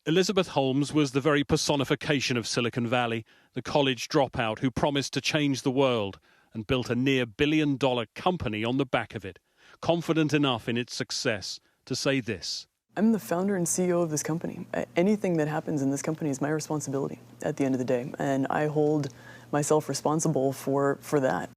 Elizabeth Holmes was the very personification of Silicon Valley, the college dropout who promised to change the world and built a near billion-dollar company on the back of it, confident enough in its success to say this. I'm the founder and CEO of this company. Anything that happens in this company is my responsibility at the end of the day, and I hold myself responsible for that.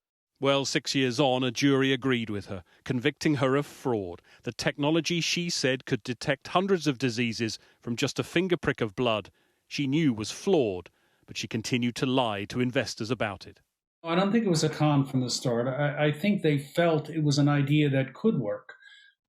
Well, 6 years on, a jury agreed with her, convicting her of fraud. The technology she said could detect hundreds of diseases from just a finger prick of blood she knew was flawed, but she continued to lie to investors about it. I don't think it was a con from the start. I think they felt it was an idea that could work.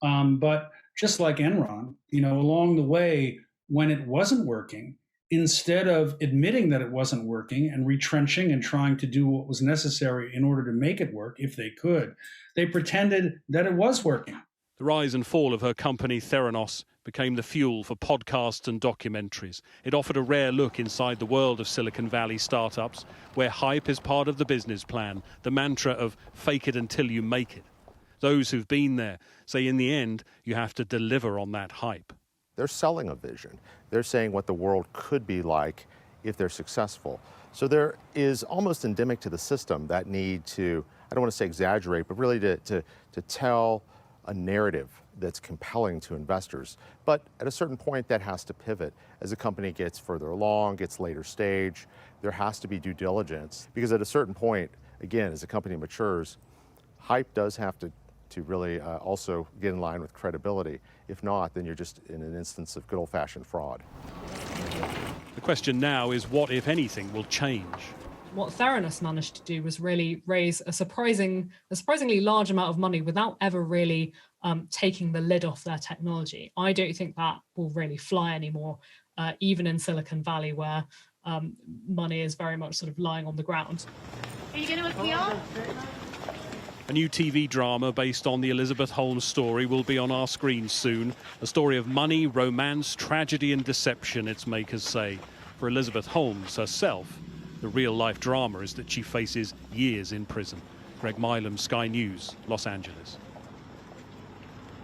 But just like Enron, along the way, when it wasn't working, instead of admitting that it wasn't working and retrenching and trying to do what was necessary in order to make it work, if they could, they pretended that it was working. The rise and fall of her company, Theranos, became the fuel for podcasts and documentaries. It offered a rare look inside the world of Silicon Valley startups, where hype is part of the business plan, the mantra of fake it until you make it. Those who've been there say in the end, you have to deliver on that hype. They're selling a vision. They're saying what the world could be like if they're successful. So there is almost endemic to the system that need to, I don't want to say exaggerate, but really to tell a narrative that's compelling to investors. But at a certain point, that has to pivot. As a company gets further along, gets later stage, there has to be due diligence. Because at a certain point, again, as a company matures, hype does have to really also get in line with credibility. If not, then you're just in an instance of good old-fashioned fraud. The question now is what, if anything, will change? What Theranos managed to do was really raise a surprisingly large amount of money without ever really taking the lid off their technology. I don't think that will really fly anymore, even in Silicon Valley, where money is very much sort of lying on the ground. Are you going to appeal? A new TV drama based on the Elizabeth Holmes story will be on our screens soon. A story of money, romance, tragedy and deception, its makers say. For Elizabeth Holmes herself, the real-life drama is that she faces years in prison. Greg Milam, Sky News, Los Angeles.